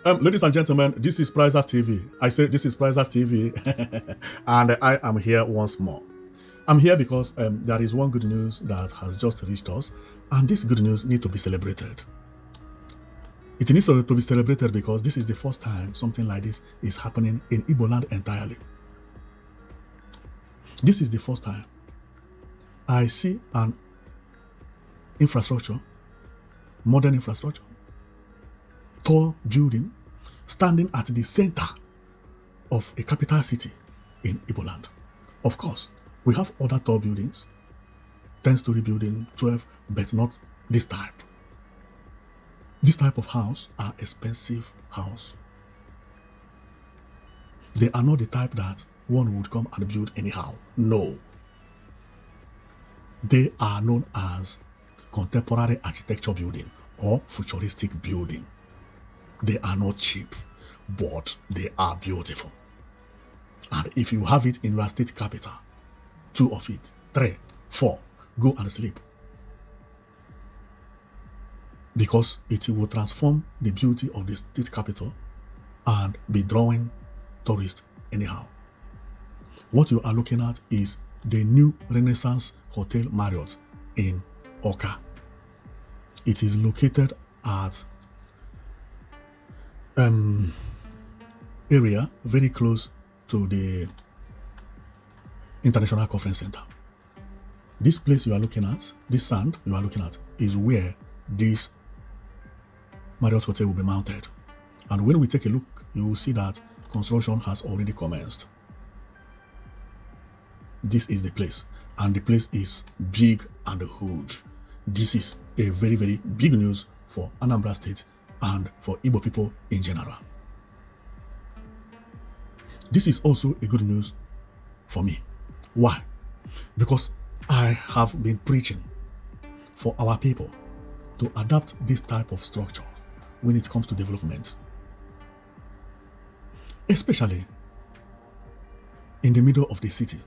Ladies and gentlemen, this is Prizers TV. I say this is Prizers TV, and I am here once more. I'm here because there is one good news that has just reached us, and this good news needs to be celebrated. It needs to be celebrated because this is the first time something like this is happening in Igbo land entirely. This is the first time I see an infrastructure, modern infrastructure, tall building standing at the center of a capital city in Igbo land. Of course, we have other tall buildings, 10-story building, 12, but not this type. This type of house are expensive house. They are not the type that one would come and build anyhow. No. They are known as contemporary architecture building or futuristic building. They are not cheap, but they are beautiful. And if you have it in your state capital, 2 of it, 3, 4, go and sleep. Because it will transform the beauty of the state capital and be drawing tourists anyhow. What you are looking at is the new Renaissance Hotel Marriott in Awka. It is located at area very close to the International Conference Center. This place you are looking at, this sand you are looking at, is where this Marriott Hotel will be mounted. And when we take a look, you will see that construction has already commenced. This is the place, and the place is big and huge. This is a very, very big news for Anambra State and for Igbo people in general. This is also a good news for me. Why? Because I have been preaching for our people to adapt this type of structure when it comes to development, especially in the middle of the city.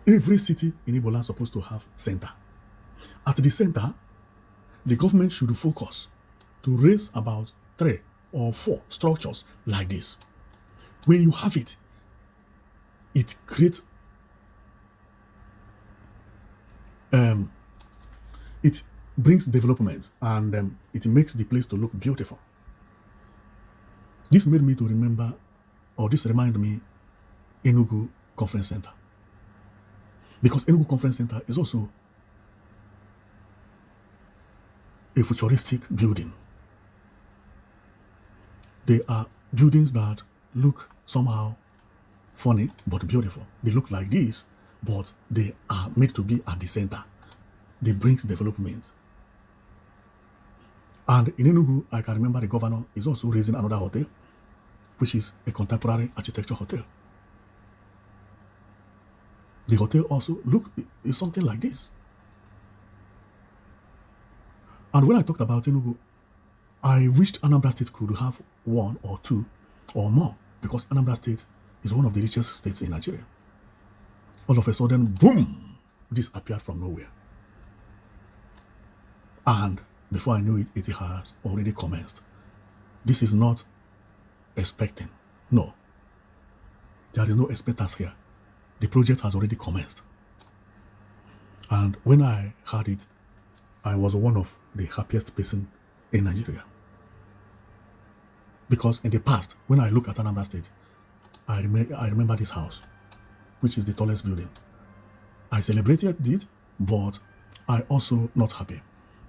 Every city in Igbo land is supposed to have center. At the center, the government should focus to raise about 3 or 4 structures like this. When you have it, it creates it brings development, and it makes the place to look beautiful. This made me to remember, or this reminded me, Enugu Conference Center. Because Enugu Conference Center is also a futuristic building. They are buildings that look somehow funny but beautiful. They look like this, but they are made to be at the center. They bring development. And in Enugu, I can remember the governor is also raising another hotel, which is a contemporary architecture hotel. The hotel also is something like this. And when I talked about Enugu, I wished Anambra State could have 1 or 2 or more, because Anambra State is one of the richest states in Nigeria. All of a sudden, boom, this appeared from nowhere. And before I knew it, it has already commenced. This is not expecting. No. There is no expectance here. The project has already commenced. And when I heard it, I was one of the happiest person in Nigeria. Because in the past, when I look at Anambra State, I remember this house, which is the tallest building. I celebrated it, but I also not happy,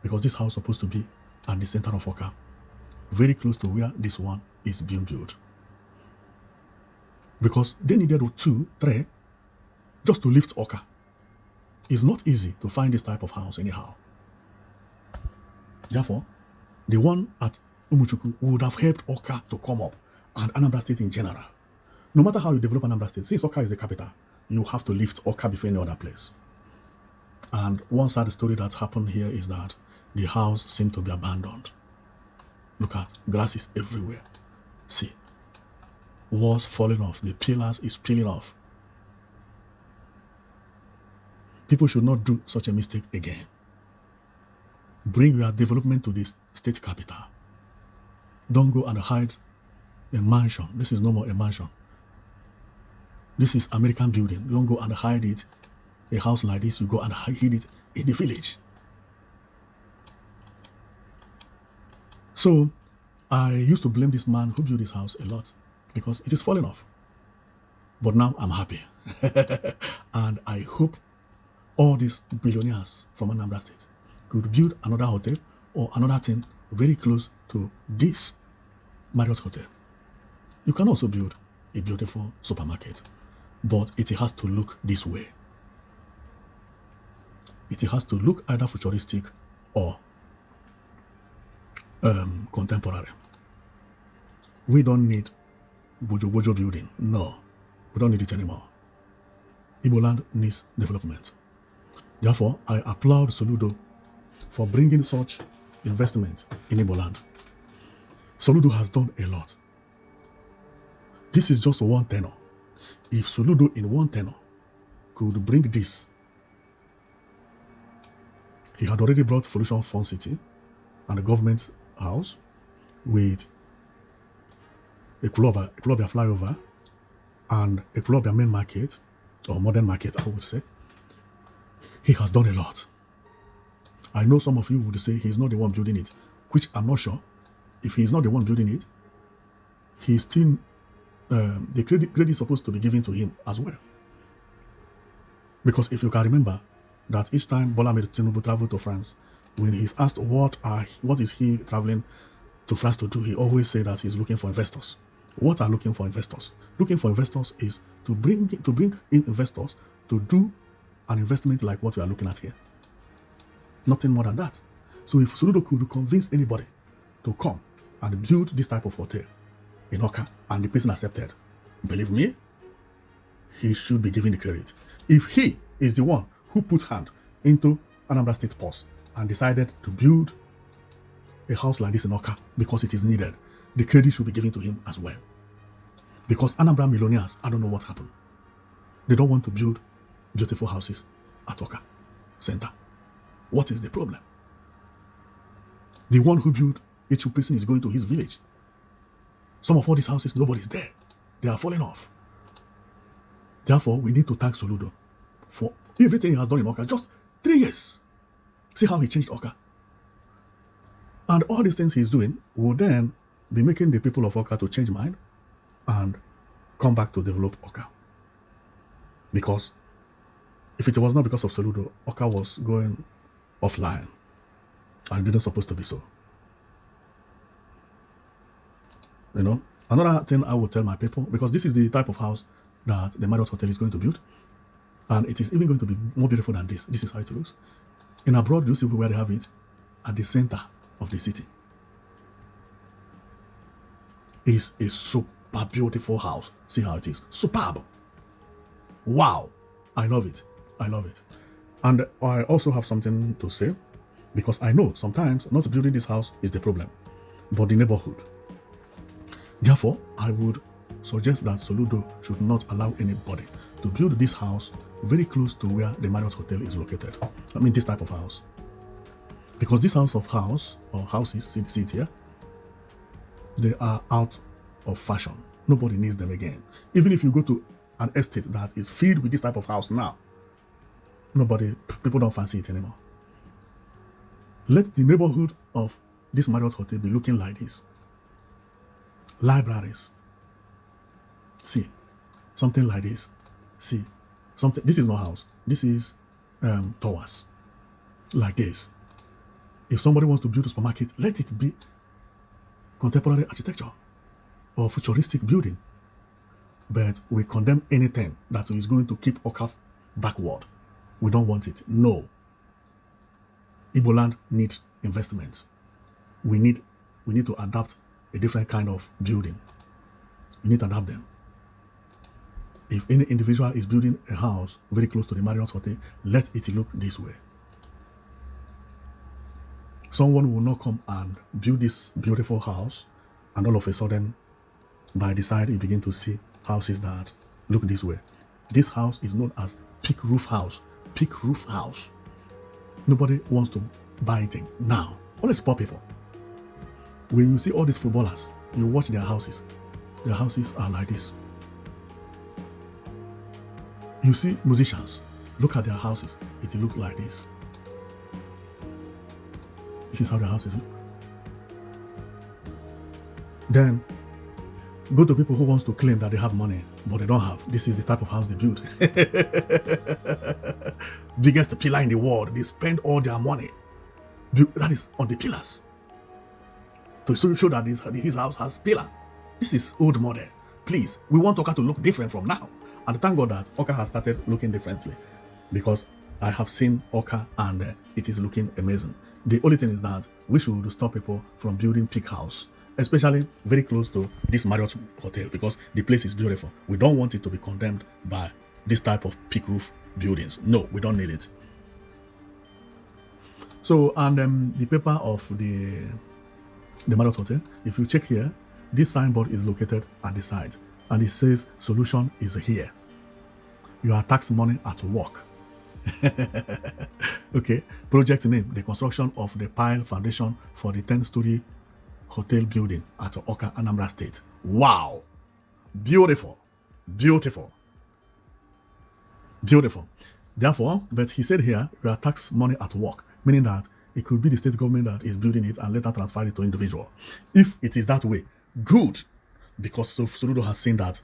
because this house is supposed to be at the center of Awka, very close to where this one is being built. Because they needed 2, 3 just to lift Awka. It's not easy to find this type of house anyhow. Therefore, the one at Umuchuku would have helped Awka to come up, and Anambra State in general. No matter how you develop Anambra State, since Awka is the capital, you have to lift Awka before any other place. And one sad story that happened here is that the house seemed to be abandoned. Look at, grass is everywhere. See, walls falling off, the pillars is peeling off. People should not do such a mistake again. Bring your development to the state capital. Don't go and hide a mansion. This is no more a mansion. This is American building. You don't go and hide it. A house like this, you go and hide it in the village. So I used to blame this man who built this house a lot because it is falling off. But now I'm happy. And I hope all these billionaires from Anambra State could build another hotel or another thing very close to this Marriott Hotel. You can also build a beautiful supermarket, but it has to look this way. It has to look either futuristic or contemporary. We don't need Bojo building. No, we don't need it anymore. Igbo land needs development. Therefore, I applaud Soludo for bringing such investment in Igbo land. Soludo has done a lot. This is just one tenor. If Soludo in one tenor could bring this, he had already brought Solution Fund City and the government house with a Ekulobia flyover and a Ekulobia main market, or modern market, I would say. He has done a lot. I know some of you would say he's not the one building it, which I'm not sure. If he's not the one building it, he's still, the credit is supposed to be given to him as well. Because if you can remember that each time Bola Tinubu traveled to France, when he's asked what is he traveling to France to do, he always say that he's looking for investors. What are looking for investors? Looking for investors is to bring in investors to do an investment like what we are looking at here. Nothing more than that. So if Soludo could convince anybody to come and build this type of hotel in Awka and the person accepted, believe me, he should be given the credit. If he is the one who put hand into Anambra State purse and decided to build a house like this in Awka because it is needed, the credit should be given to him as well. Because Anambra millionaires, I don't know what happened. They don't want to build beautiful houses at Awka Center. What is the problem? The one who built each person is going to his village. Some of all these houses, nobody's there. They are falling off. Therefore, we need to thank Soludo for everything he has done in Awka. Just 3 years. See how he changed Awka. And all these things he's doing will then be making the people of Awka to change mind and come back to develop Awka. Because if it was not because of Soludo, Awka was going offline and didn't supposed to be so. You know, another thing I will tell my people, because this is the type of house that the Marriott Hotel is going to build, and it is even going to be more beautiful than this. This is how it looks. In abroad, you see where they have it at the center of the city. It's a super beautiful house. See how it is. Superb. Wow. I love it. I love it. And I also have something to say, because I know sometimes not building this house is the problem, but the neighborhood. Therefore, I would suggest that Soludo should not allow anybody to build this house very close to where the Marriott Hotel is located. I mean, this type of house. Because this houses, see it here, they are out of fashion. Nobody needs them again. Even if you go to an estate that is filled with this type of house now, people don't fancy it anymore. Let the neighborhood of this Marriott Hotel be looking like this. Libraries. See, something like this. See, something. This is no house. This is towers. Like this. If somebody wants to build a supermarket, let it be contemporary architecture or futuristic building. But we condemn anything that is going to keep Awka backward. We don't want it. No. Igbo land needs investment. We need to adapt a different kind of building. We need to adapt them. If any individual is building a house very close to the Marriott Hotel, let it look this way. Someone will not come and build this beautiful house, and all of a sudden, by the side, you begin to see houses that look this way. This house is known as peak roof house. Peak roof house. Nobody wants to buy it now. Only poor people. When you see all these footballers, you watch their houses. Their houses are like this. You see musicians, look at their houses. It looks like this. This is how their houses look. Then go to people who wants to claim that they have money, but they don't have. This is the type of house they build. Biggest pillar in the world. They spend all their money. That is on the pillars. To show that his house has pillar. This is old model. Please, we want Awka to look different from now. And thank God that Awka has started looking differently. Because I have seen Awka and it is looking amazing. The only thing is that we should stop people from building peak house, especially very close to this Marriott Hotel, because the place is beautiful. We don't want it to be condemned by this type of peak roof buildings. No, we don't need it. So, and the paper of the Marriott Hotel, if you check here, this signboard is located at the side and it says solution is here. Your tax money at work. Okay, project name, the construction of the pile foundation for the 10-story hotel building at Awka, Anambra State. Wow, beautiful, beautiful, beautiful. Therefore, but he said here, your tax money at work, meaning that it could be the state government that is building it and later transfer it to individual. If it is that way, good, because Soludo has seen that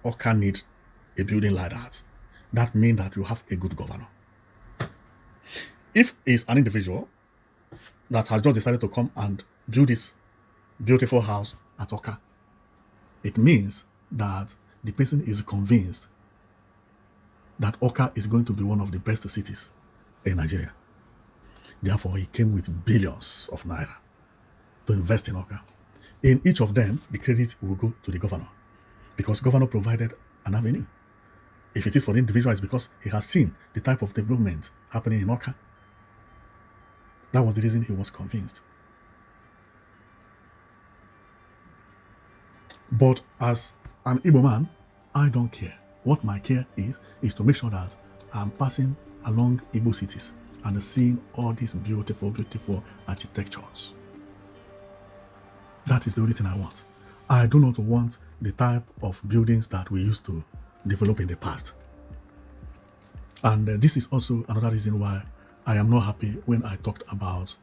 Awka needs a building like that. That means that you have a good governor. If it's an individual that has just decided to come and build this beautiful house at Awka, it means that the person is convinced that Awka is going to be one of the best cities in Nigeria. Therefore, he came with billions of naira to invest in Awka. In each of them, the credit will go to the governor because governor provided an avenue. If it is for the individual, it's because he has seen the type of development happening in Awka. That was the reason he was convinced. But as an Igbo man, I don't care. What my care is to make sure that I'm passing along Igbo cities and seeing all these beautiful, beautiful architectures. That is the only thing I want. I do not want the type of buildings that we used to develop in the past. And this is also another reason why I am not happy when I talked about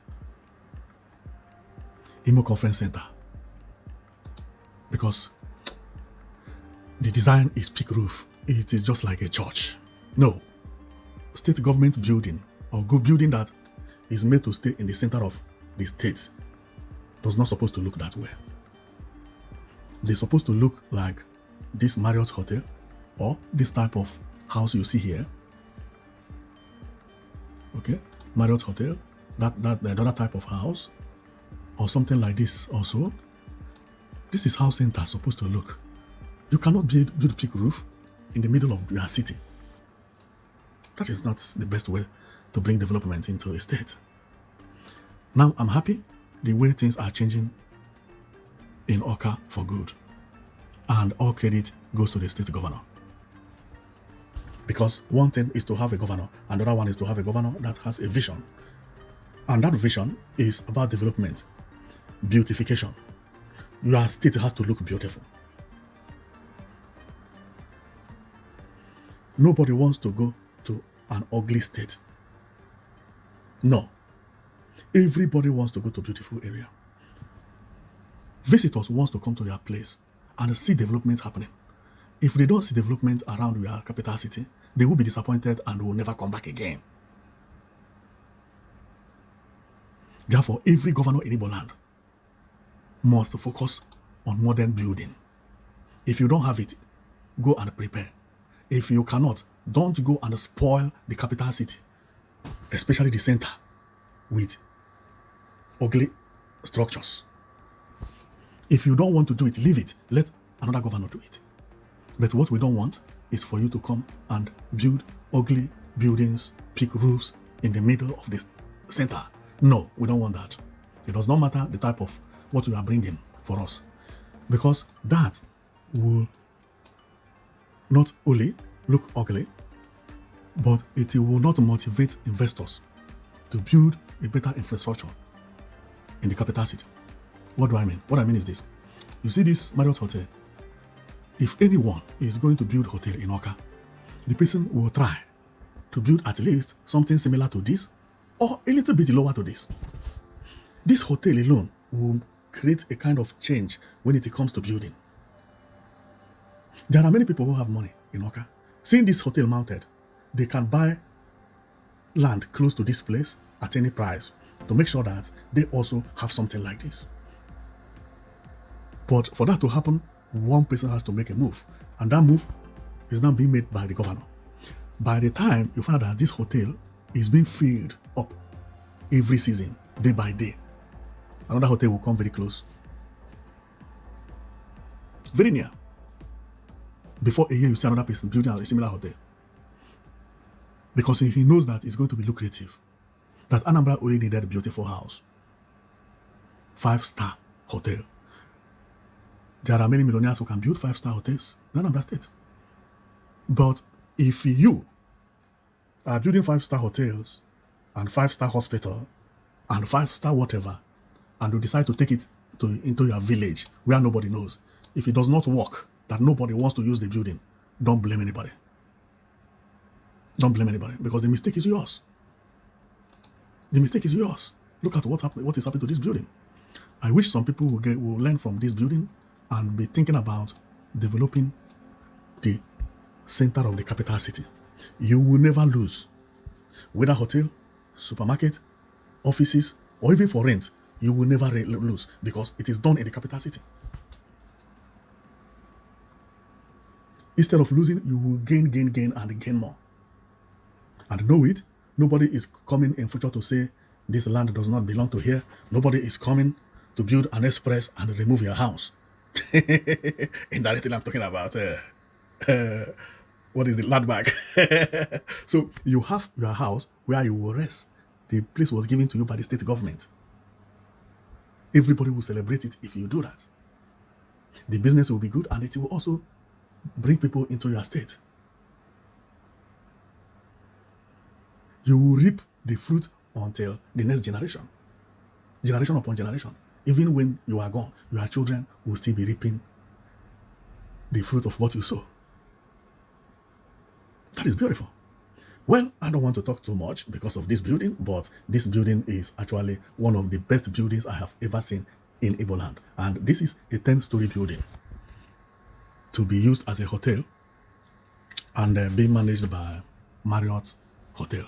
Imo Conference Center. Because the design is peak roof. It is just like a church. No. State government building or good building that is made to stay in the center of the state does not supposed to look that way. They're supposed to look like this Marriott Hotel or this type of house you see here. Okay, Marriott Hotel, that other type of house or something like this also. This is how center is supposed to look. You cannot build a peak roof in the middle of your city. That is not the best way to bring development into a state. Now I'm happy the way things are changing in Awka for good. And all credit goes to the state governor. Because one thing is to have a governor, and the other one is to have a governor that has a vision. And that vision is about development, beautification. Your state has to look beautiful. Nobody wants to go to an ugly state. No. Everybody wants to go to a beautiful area. Visitors want to come to their place and see development happening. If they don't see development around their capital city, they will be disappointed and will never come back again. Therefore, every governor in Igbo land must focus on modern building. If you don't have it, go and prepare. If you cannot, don't go and spoil the capital city, especially the center, with ugly structures. If you don't want to do it, leave it. Let another governor do it. But what we don't want is for you to come and build ugly buildings, peak roofs in the middle of the center. No, we don't want that. It does not matter the type of what you are bringing for us, because that will not only look ugly, but it will not motivate investors to build a better infrastructure in the capital city. What do I mean? What I mean is this. You see this Marriott Hotel? If anyone is going to build hotel in Awka, the person will try to build at least something similar to this or a little bit lower to this. This hotel alone will create a kind of change when it comes to building. There are many people who have money in Awka. Seeing this hotel mounted, they can buy land close to this place at any price to make sure that they also have something like this. But for that to happen, one person has to make a move, and that move is now being made by the governor. By the time you find out that this hotel is being filled up every season, day by day, another hotel will come very close, very near. Before a year, you see another person building a similar hotel, because he knows that it's going to be lucrative. That Anambra only needed a beautiful house, 5-star hotel. There are many millionaires who can build 5-star hotels in Anambra State. But if you are building 5-star hotels and 5-star hospital and 5-star whatever, and you decide to take it into your village where nobody knows, if it does not work, that nobody wants to use the building, don't blame anybody. Don't blame anybody, because the mistake is yours. The mistake is yours. Look at what is happening to this building. I wish some people will learn from this building and be thinking about developing the center of the capital city. You will never lose. Whether hotel, supermarket, offices, or even for rent, you will never lose, because it is done in the capital city. Instead of losing, you will gain and gain more. And know it, nobody is coming in future to say this land does not belong to here. Nobody is coming to build an express and remove your house. Indirectly, I'm talking about what is the landmark? So you have your house where you will rest. The place was given to you by the state government. Everybody will celebrate it if you do that. The business will be good, and it will also bring people into your state. You will reap the fruit until the next generation. Generation upon generation. Even when you are gone, your children will still be reaping the fruit of what you sow. That is beautiful. Well, I don't want to talk too much because of this building, but this building is actually one of the best buildings I have ever seen in Igbo land. And this is a 10-story building to be used as a hotel and being managed by Marriott Hotel.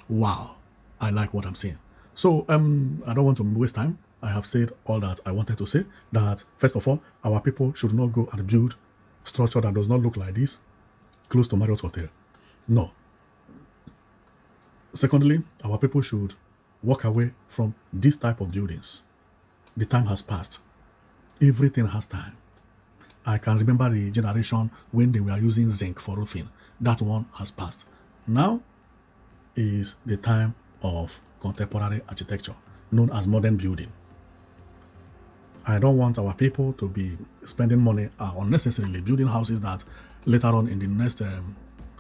Wow, I like what I'm seeing. So I don't want to waste time. I have said all that I wanted to say. That first of all, our people should not go and build structure that does not look like this close to Marriott Hotel. No. Secondly, our people should walk away from this type of buildings. The time has passed. Everything has time. I can remember the generation when they were using zinc for roofing. That one has passed. Now is the time of contemporary architecture, known as modern building. I don't want our people to be spending money unnecessarily building houses that later on in the next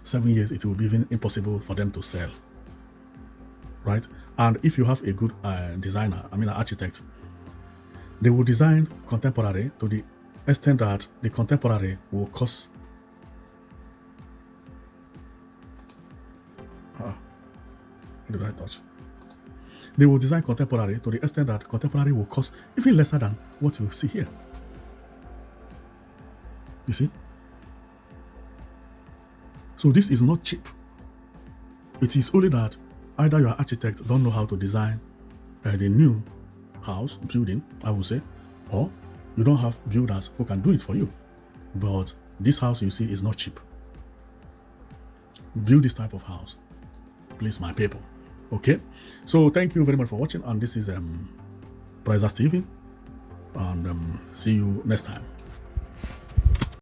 7 years it will be even impossible for them to sell. Right? And if you have a good designer, an architect, they will design contemporary to the extent that the contemporary will cost what did I touch? They will design contemporary to the extent that contemporary will cost even lesser than what you see here. You see? So this is not cheap. It is only that either your architect don't know how to design the new house building, I would say, or you don't have builders who can do it for you. But this house you see is not cheap. Build this type of house, please, my people. Okay, so thank you very much for watching, and this is Prizers TV, and see you next time.